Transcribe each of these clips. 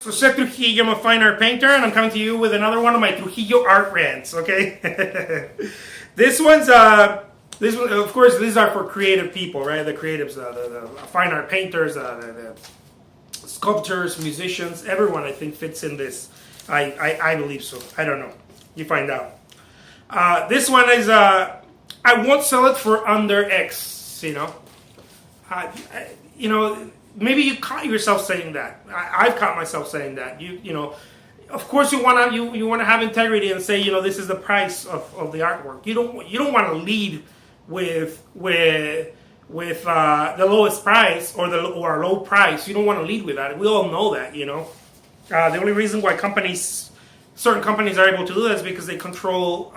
Jose Trujillo, I'm a fine art painter, and I'm coming to you with another one of my Trujillo art rants. Okay, this one, of course, these are for creative people, right? The creatives, the fine art painters, the sculptors, musicians, everyone I think fits in this. I believe so. I don't know. You find out. This one is I won't sell it for under X. Maybe you caught yourself saying that. I've caught myself saying that. Of course you want to have integrity and say, this is the price of the artwork. You don't want to lead with the lowest price or a low price. You don't want to lead with that. We all know that. The only reason why certain companies are able to do that is because they control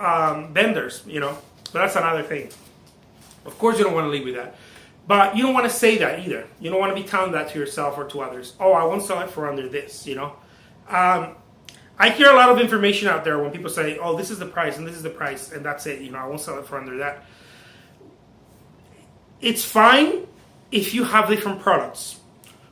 vendors. But that's another thing. Of course you don't want to lead with that. But you don't want to say that either. You don't want to be telling that to yourself or to others. Oh, I won't sell it for under this, I hear a lot of information out there when people say, oh, this is the price and this is the price and that's it. I won't sell it for under that. It's fine if you have different products.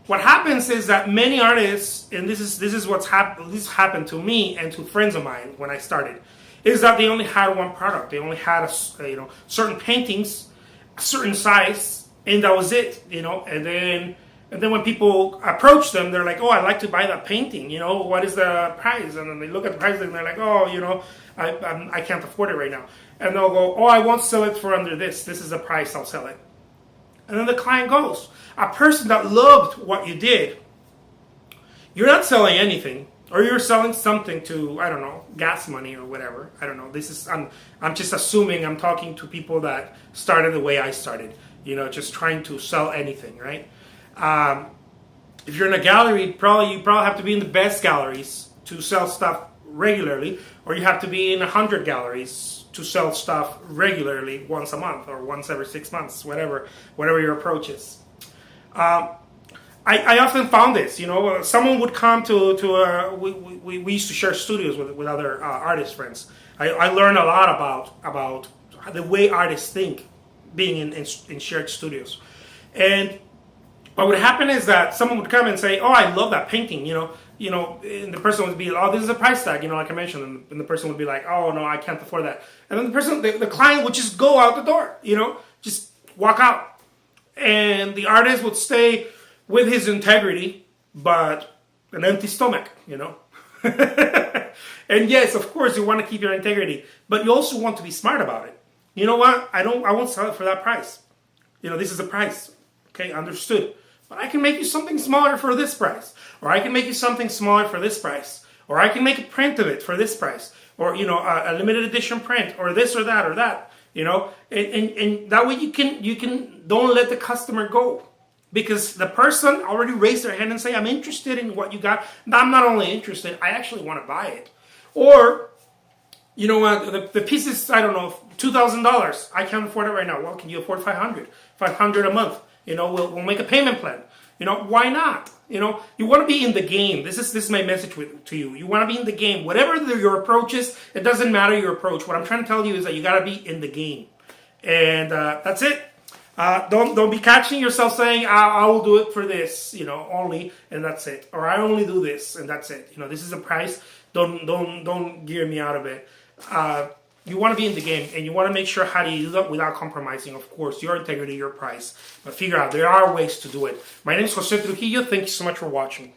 What happens is that many artists, and this is what's happened. This happened to me and to friends of mine when I started, is that they only had one product. They only had certain paintings, a certain size. And that was it, And then when people approach them, they're like, "Oh, I'd like to buy that painting. What is the price?" And then they look at the price and they're like, "Oh, I can't afford it right now." And they'll go, "Oh, I won't sell it for under this. This is the price. I'll sell it." And then the client goes. A person that loved what you did, you're not selling anything, or you're selling something to, I don't know, gas money or whatever. I don't know. I'm just assuming I'm talking to people that started the way I started. Just trying to sell anything, right? If you're in a gallery, you probably have to be in the best galleries to sell stuff regularly, or you have to be in 100 galleries to sell stuff regularly once a month or once every 6 months, whatever your approach is. I often found this, someone would come we used to share studios with other artist friends. I learned a lot about the way artists think, being in shared studios. And what would happen is that someone would come and say, "Oh, I love that painting," and the person would be, "Oh, this is a price tag," like I mentioned, and the person would be like, "Oh, no, I can't afford that." And then the client would just go out the door, just walk out. And the artist would stay with his integrity, but an empty stomach, And yes, of course, you want to keep your integrity, but you also want to be smart about it. You know what? I won't sell it for that price. This is the price. Okay, understood. But I can make you something smaller for this price. Or I can make you something smaller for this price. Or I can make a print of it for this price. Or, a limited edition print. Or this or that or that. And that way you can don't let the customer go. Because the person already raised their hand and say, "I'm interested in what you got. I'm not only interested, I actually want to buy it." Or, the piece is, I don't know, $2,000. I can't afford it right now. Well, can you afford $500? $500 a month. We'll make a payment plan. Why not? You want to be in the game. This is my message to you. You want to be in the game. Whatever your approach is, it doesn't matter your approach. What I'm trying to tell you is that you got to be in the game. And that's it. Don't be catching yourself saying, I will do it for this, only, and that's it. Or I only do this, and that's it. This is a price. Don't gear me out of it. You want to be in the game, and you want to make sure how do you do that without compromising, of course, your integrity, your price. But figure out there are ways to do it. My name is Jose Trujillo. Thank you so much for watching.